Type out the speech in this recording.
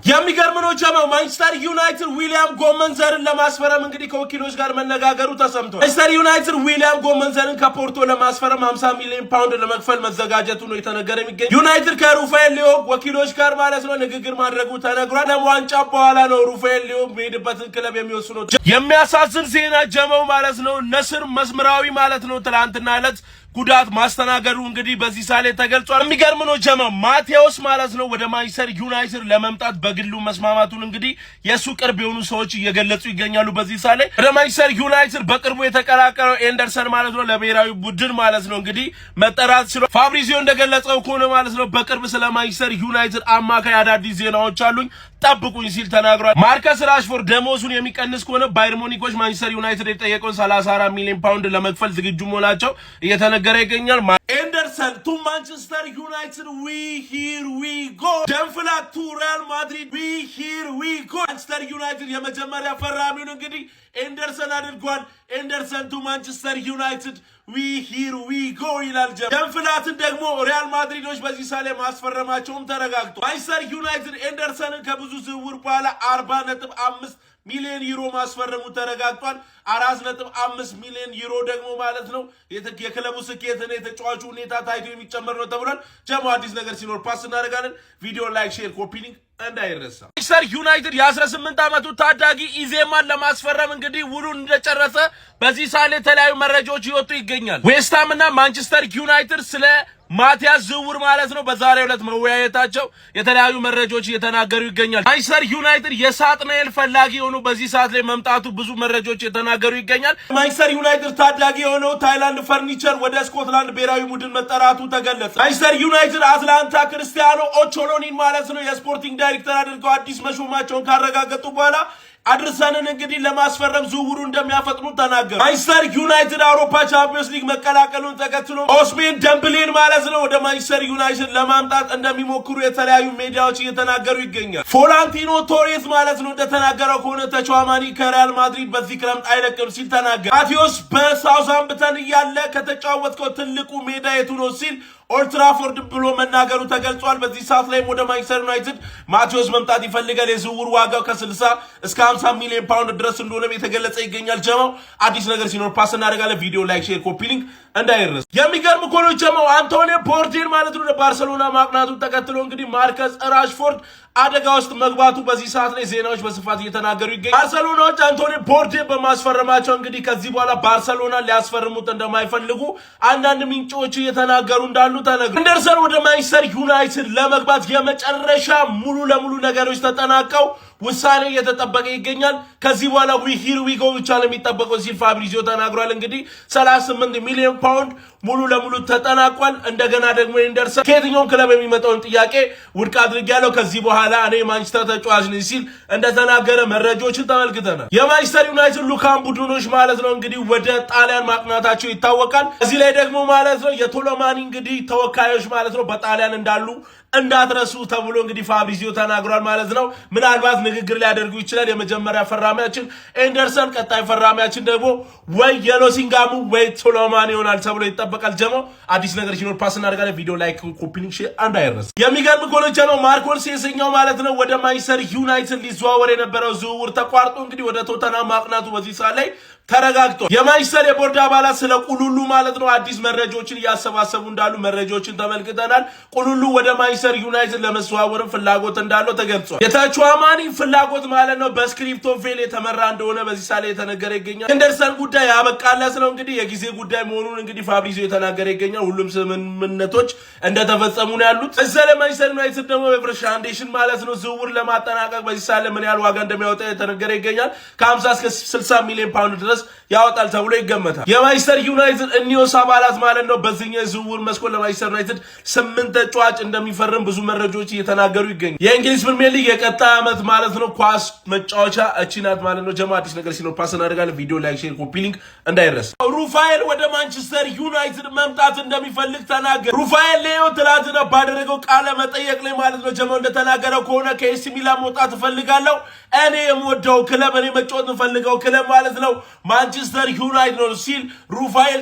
የሚገርም ነው ጀማው ማንቸስተር ዩናይትድ ዊሊያም ጎመንዘርን ለማስፈረም እንግዲህ ከወኪሎች ጋር መነጋገሩ ተሰምቷል። ማንቸስተር ዩናይትድ ዊሊያም ጎመንዘርን ከፖርቶ ለማስፈረም 50 ሚሊዮን ፓውንድ ለመክፈል መዘጋጀቱ ነው የተነገረ የሚገኝ። ዩናይትድ ከሩፋኤል ሊዮ ወኪሎች ጋር ማለት ነው ንግግር ማድረጉ ተነግሯል። ዋንጫ በኋላ ነው ሩፋኤል ሊዮ የሚሄድበትን ክለብ የሚወስነው። የሚያሳዝን ዜና ጀማው ማለት ነው ነስር መስመራዊ ማለት ነው ትላንትና ዕለት ጉዳት ማስተናገዱ እንግዲህ በዚህ ሳሌ ተገልጿል። የሚገርም ነው ጀማው ማቴዎስ ማለት ነው ወደ ማንቸስተር ዩናይትድ ለመምጣት በግሉ መስማማቱን እንግዲህ የሱ ቅርብ የሆኑ ሰዎች እየገለጹ ይገኛሉ። በዚህ ሳሌ ወደ ማንቸስተር ዩናይትድ በቅርቡ የተቀላቀለው ኤንደርሰን ማለት ነው ለብሔራዊ ቡድን ማለት ነው እንግዲህ መጠራት ችሏል። ፋብሪዚዮ እንደገለጸው ከሆነ ማለት ነው በቅርብ ስለ ማንቸስተር ዩናይትድ አማካይ አዳዲስ ዜናዎች አሉኝ ጠብቁኝ ሲል ተናግሯል። ማርከስ ራሽፎርድ ደሞዙን የሚቀንስ ከሆነ ባየር ሙኒኮች ማንቸስተር ዩናይትድ የጠየቀውን 34 ሚሊዮን ፓውንድ ለመክፈል ዝግጁ መሆናቸው እየተነገረ ይገኛል። ኤንደርሰን ቱ ማንቸስተር ዩናይትድ ዊ ሂር ዊ ጎ ደንፍላት ቱ ሪያል ማድሪድ ዊ ሂር ዊ ጎ ማንቸስተር ዩናይትድ የመጀመሪያ ፈራሚውን እንግዲህ ኤንደርሰን አድርጓል። ኤንደርሰን ቱ ማንቸስተር ዩናይትድ ዊ ሂር ዊ ጎ ይላል። ደንፍላትን ደግሞ ሪያል ማድሪዶች በዚህ ሳሌ ማስፈረማቸውም ተረጋግጧል። ማንቸስተር ዩናይትድ ኤንደርሰንን ከብዙ ዝውውር በኋላ 40.5 ሚሊዮን ዩሮ ማስፈረሙ ተረጋግጧል። 4.5 ሚሊዮን ዩሮ ደግሞ ማለት ነው የክለቡ ስኬትና የተጫዋቹ ሁኔታ ታይቶ የሚጨመር ነው ተብሏል። ጀማው አዲስ ነገር ሲኖር ፓስ እናደርጋለን። ቪዲዮ ላይክ፣ ሼር፣ ኮፒ ሊንክ እንዳይረሳ። ማንቸስተር ዩናይትድ የ18 ዓመቱ ታዳጊ ኢዜማን ለማስፈረም እንግዲህ ውሉን እንደጨረሰ በዚህ ሳሌ የተለያዩ መረጃዎች ይወጡ ይገኛል። ዌስትሃም እና ማንቸስተር ዩናይትድ ስለ ማቲያስ ዝውውር ማለት ነው በዛሬው ዕለት መወያየታቸው የተለያዩ መረጃዎች እየተናገሩ ይገኛል። ማንቸስተር ዩናይትድ የሳጥናኤል ፈላጊ ሆኖ በዚህ ሰዓት ላይ መምጣቱ ብዙ መረጃዎች እየተናገሩ ይገኛል። ማንቸስተር ዩናይትድ ታዳጊ የሆነው ታይላንድ ፈርኒቸር ወደ ስኮትላንድ ብሔራዊ ቡድን መጠራቱ ተገለጸ። ማንቸስተር ዩናይትድ አትላንታ ክርስቲያኖ ኦቾሎኒን ማለት ነው የስፖርቲንግ ዳይሬክተር አድርገው አዲስ መሾማቸውን ካረጋገጡ በኋላ አድርሰንን እንግዲህ ለማስፈረም ዝውውሩ እንደሚያፈጥኑ ተናገሩ። ማንቸስተር ዩናይትድ አውሮፓ ቻምፒዮንስ ሊግ መቀላቀሉን ተከትሎ ኦስሜን ደምብሌን ማለት ነው ወደ ማንቸስተር ዩናይትድ ለማምጣት እንደሚሞክሩ የተለያዩ ሚዲያዎች እየተናገሩ ይገኛል። ፎላንቲኖ ቶሬስ ማለት ነው እንደተናገረው ከሆነ ተጫዋማኒ ከሪያል ማድሪድ በዚህ ክረምት አይለቅም ሲል ተናገረ። ማቴዎስ በሳውዛምፕተን እያለ ከተጫወትከው ትልቁ ሜዳ የቱ ነው ሲል ኦልድ ትራፎርድ ብሎ መናገሩ ተገልጿል። በዚህ ሰዓት ላይ ወደ ማንቸስተር ዩናይትድ ማቴዎስ መምጣት ይፈልጋል። የዝውውር ዋጋው ከ60 እስከ 50 ሚሊዮን ፓውንድ ድረስ እንደሆነ የተገለጸ ይገኛል። ጀማው አዲስ ነገር ሲኖር ፓስ እናደርጋለን። ቪዲዮ ላይክ፣ ሼር፣ ኮፒ ሊንክ እንዳይረሳ። የሚገርም ኮሎ ጀማው አንቶኒዮ ፖርቴን ማለት ነው ባርሴሎና ማቅናቱን ተከትሎ እንግዲህ ማርከስ ራሽፎርድ አደጋ ውስጥ መግባቱ በዚህ ሰዓት ላይ ዜናዎች በስፋት እየተናገሩ ይገኛል። ባርሴሎናዎች አንቶኒዮ ፖርቴን በማስፈረማቸው እንግዲህ ከዚህ በኋላ ባርሴሎና ሊያስፈርሙት እንደማይፈልጉ አንዳንድ ምንጮች እየተናገሩ እንዳሉ ተነግሯል። ኤንደርሰን ወደ ማንቸስተር ዩናይትድ ለመግባት የመጨረሻ ሙሉ ለሙሉ ነገሮች ተጠናቀው ውሳኔ እየተጠበቀ ይገኛል። ከዚህ በኋላ ዊ ሂር ዊ ጎ ብቻ ነው የሚጠበቀው ሲል ፋብሪዚዮ ተናግሯል። እንግዲህ 38 ሚሊዮን ፓውንድ ሙሉ ለሙሉ ተጠናቋል። እንደገና ደግሞ ኤንደርሰን ከየትኛውም ክለብ የሚመጣውን ጥያቄ ውድቅ አድርጌያለሁ ከዚህ በኋላ እኔ ማንቸስተር ተጫዋች ነኝ ሲል እንደተናገረ መረጃዎችን ተመልክተናል። የማንቸስተር ዩናይትድ ሉካን ቡድኖች ማለት ነው እንግዲህ ወደ ጣሊያን ማቅናታቸው ይታወቃል። እዚህ ላይ ደግሞ ማለት ነው የቶሎማኒ እንግዲህ ተወካዮች ማለት ነው በጣሊያን እንዳሉ እንዳትረሱ ተብሎ እንግዲህ ፋብሪዚዮ ተናግሯል ማለት ነው። ምናልባት ንግግር ሊያደርጉ ይችላል። የመጀመሪያ ፈራሚያችን ኤንደርሰን፣ ቀጣይ ፈራሚያችን ደግሞ ወይ የሎሲንጋሙ ወይ ቶሎማኒ ይሆናል ተብሎ ይጠበቃል። ጀማው አዲስ ነገር ሲኖር ፓስ እናደርጋለን። ቪዲዮ ላይክ፣ ኮፒ ሊንክ፣ ሼር እንዳይረሳ። የሚገርም ኮሎ ጀማው ማርኮስ ሴሰኛው ማለት ነው ወደ ማንቸስተር ዩናይትድ ሊዘዋወር የነበረው ዝውውር ተቋርጦ እንግዲህ ወደ ቶተንሃም ማቅናቱ በዚህ ሰዓት ላይ ተረጋግጧል። የማንቸስተር የቦርድ አባላት ስለ ቁሉሉ ማለት ነው አዲስ መረጃዎችን እያሰባሰቡ እንዳሉ መረጃዎችን ተመልክተናል። ቁሉሉ ወደ ማንቸስተር ዩናይትድ ለመዘዋወር ፍላጎት እንዳለው ተገልጿል። የተጫዋማኒ ፍላጎት ማለት ነው በስክሪፕቶ ቬል የተመራ እንደሆነ በዚህ ሳሌ የተነገረ ይገኛል። ኤንደርሰን ጉዳይ ያበቃለት ነው እንግዲህ የጊዜ ጉዳይ መሆኑን እንግዲህ ፋብሪዚዮ የተናገረ ይገኛል። ሁሉም ስምምነቶች እንደተፈጸሙ ነው ያሉት። እዛለ ማንቸስተር ዩናይትድ ደግሞ በብሪቲሽ ፋውንዴሽን ማለት ነው ዝውውር ለማጠናቀቅ በዚህ ሳሌ ምን ያህል ዋጋ እንደሚያወጣ የተነገረ ይገኛል። ከ50 እስከ 60 ሚሊዮን ፓውንድ ድረስ ያወጣል ተብሎ ይገመታል። የማንቸስተር ዩናይትድ እኒዮስ አባላት ማለት ነው በዚህኛው ዝውውር መስኮት ለማንቸስተር ዩናይትድ 8 ተጫዋች እንደሚፈርም ብዙ መረጃዎች እየተናገሩ ይገኛል። የእንግሊዝ ፕሪሚየር ሊግ የቀጣይ ዓመት ማለት ነው ኳስ መጫወቻ እቺናት ማለት ነው። ጀማ አዲስ ነገር ሲኖር ፓስ እናደርጋለን። ቪዲዮ ላይክ፣ ሼር፣ ኮፒ ሊንክ እንዳይረሳ። ሩፋኤል ወደ ማንቸስተር ዩናይትድ መምጣት እንደሚፈልግ ተናገረ። ሩፋኤል ሌዮ ትላንትና ባደረገው ቃለ መጠየቅ ላይ ማለት ነው ጀማው እንደተናገረው ከሆነ ከኤሲ ሚላን መውጣት እፈልጋለሁ፣ እኔ የምወደው ክለብ እኔ መጫወት የምፈልገው ክለብ ማለት ነው ማንቸስተር ዩናይትድ ነው ሲል ሩፋኤል